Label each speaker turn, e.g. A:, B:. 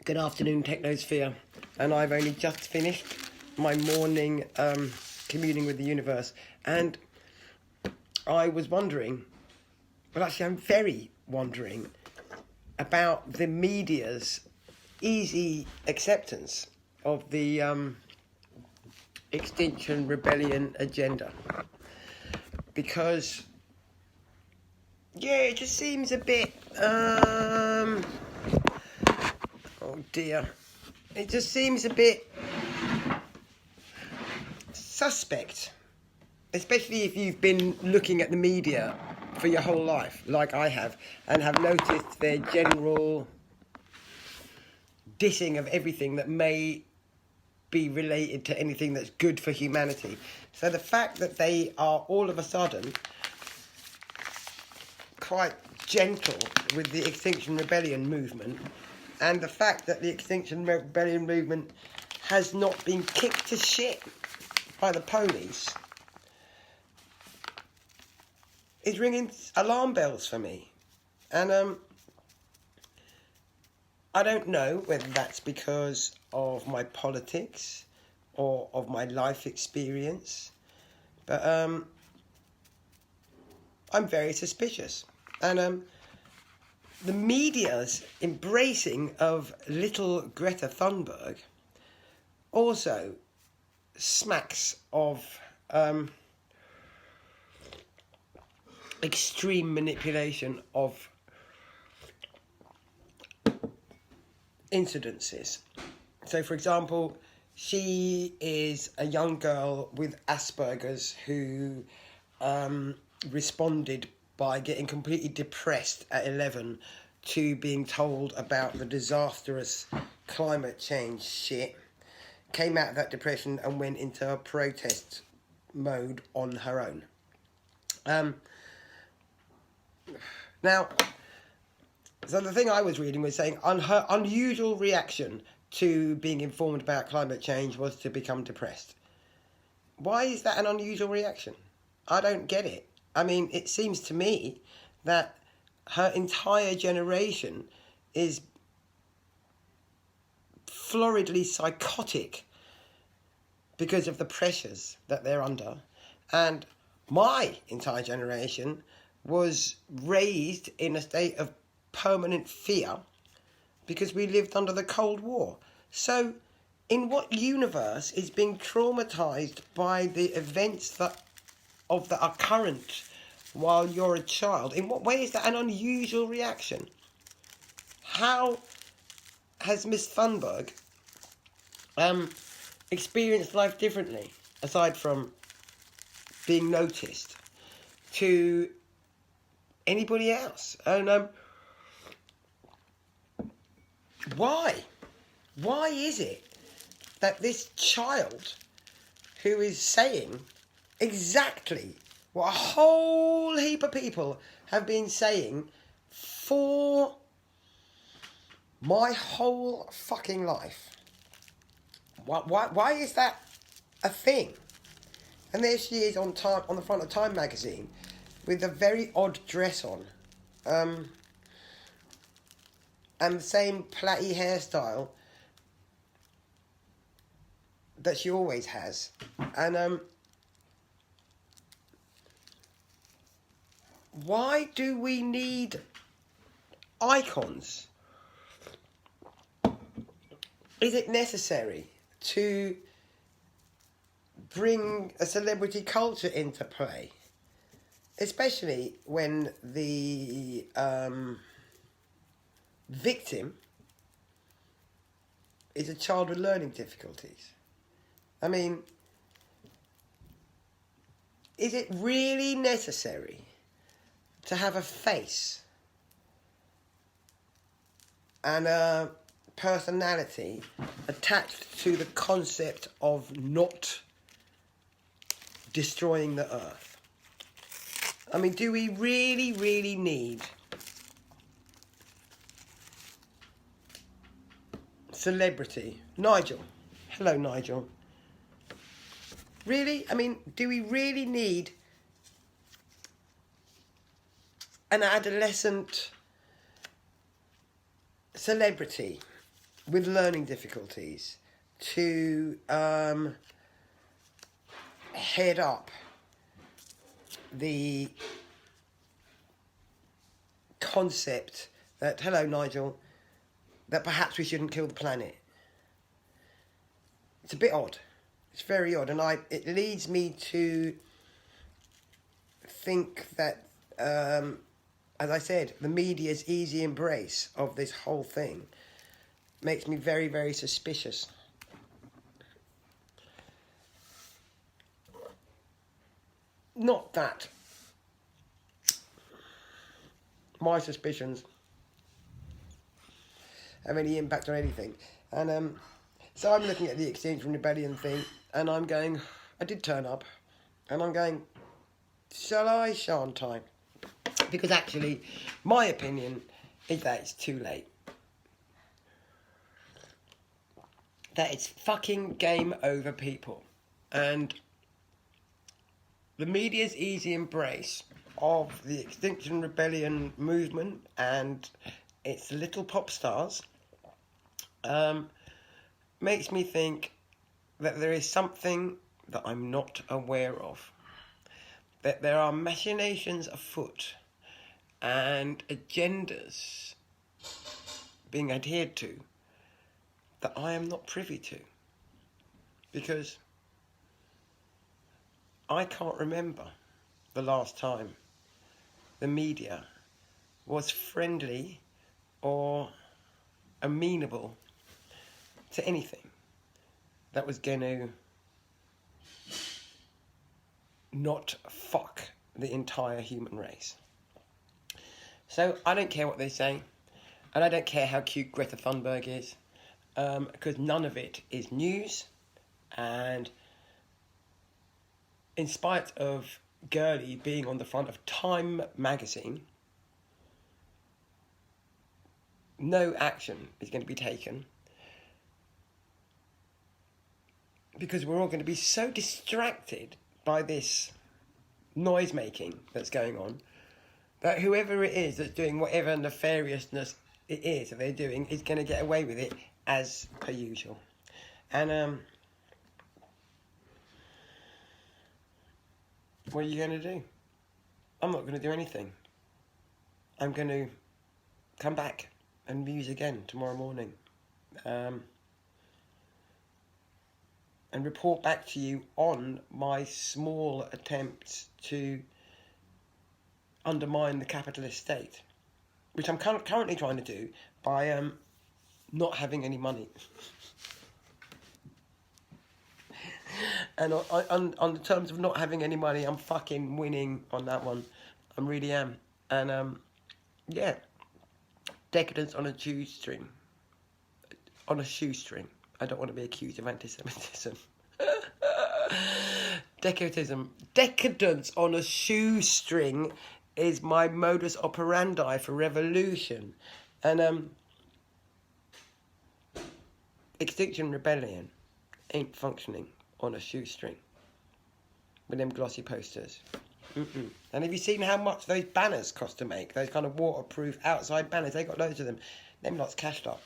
A: Good afternoon, Technosphere. And I've only just finished my morning communing with the universe. And I was wondering, well, actually, I'm very wondering about the media's easy acceptance of the Extinction Rebellion agenda. Because, yeah, it just seems a bit, oh dear, it just seems a bit suspect, especially if you've been looking at the media for your whole life, like I have, and have noticed their general dissing of everything that may be related to anything that's good for humanity. So the fact that they are all of a sudden quite gentle with the Extinction Rebellion movement, and the fact that the Extinction Rebellion movement has not been kicked to shit by the police, is ringing alarm bells for me. And I don't know whether that's because of my politics or of my life experience, but I'm very suspicious. And the media's embracing of little Greta Thunberg also smacks of extreme manipulation of incidences. So, for example, she is a young girl with Asperger's who responded by getting completely depressed at 11 to being told about the disastrous climate change shit, came out of that depression and went into a protest mode on her own. Now, so the thing I was reading was saying her unusual reaction to being informed about climate change was to become depressed. Why is that an unusual reaction? I don't get it. I mean, it seems to me that her entire generation is floridly psychotic because of the pressures that they're under. And my entire generation was raised in a state of permanent fear because we lived under the Cold War. So, in what universe is being traumatized by the events that are current while you're a child? In what way is that an unusual reaction? How has Miss Thunberg experienced life differently, aside from being noticed, to anybody else? And why? Why is it that this child who is saying exactly what a whole heap of people have been saying for my whole fucking life, why is that a thing? And there she is on the front of Time magazine with a very odd dress on, and the same platty hairstyle that she always has. And why do we need icons? Is it necessary to bring a celebrity culture into play? Especially when the victim is a child with learning difficulties. I mean, is it really necessary to have a face and a personality attached to the concept of not destroying the earth? I mean, do we really, really need celebrity? Nigel. Hello, Nigel. Really? I mean, do we really need an adolescent celebrity with learning difficulties to head up the concept that, hello Nigel, that perhaps we shouldn't kill the planet. It's a bit odd. It's very odd, and it leads me to think that, as I said, the media's easy embrace of this whole thing makes me very, very suspicious. Not that my suspicions have any impact on anything. And so I'm looking at the Extinction Rebellion thing, and I'm going, I did turn up, and I'm going, shall I, shan't I? Because actually, my opinion is that it's too late. That it's fucking game over, people. And the media's easy embrace of the Extinction Rebellion movement and its little pop stars makes me think that there is something that I'm not aware of. That there are machinations afoot and agendas being adhered to that I am not privy to. Because I can't remember the last time the media was friendly or amenable to anything that was going to not fuck the entire human race. So I don't care what they say, and I don't care how cute Greta Thunberg is, because none of it is news. And in spite of Girly being on the front of Time magazine, no action is going to be taken, because we're all going to be so distracted by this noise making that's going on that whoever it is that's doing whatever nefariousness it is that they're doing is going to get away with it as per usual. And what are you going to do? I'm not going to do anything. I'm going to come back and muse again tomorrow morning. And report back to you on my small attempts to undermine the capitalist state, which I'm currently trying to do by not having any money. And on the terms of not having any money, I'm fucking winning on that one. I really am. And yeah, decadence on a shoestring. On a shoestring. I don't want to be accused of anti-Semitism. Decadence on a shoestring is my modus operandi for revolution. And Extinction Rebellion ain't functioning on a shoestring with them glossy posters. And have you seen how much those banners cost to make? Those kind of waterproof outside banners, they got loads of them. Them lots cashed up.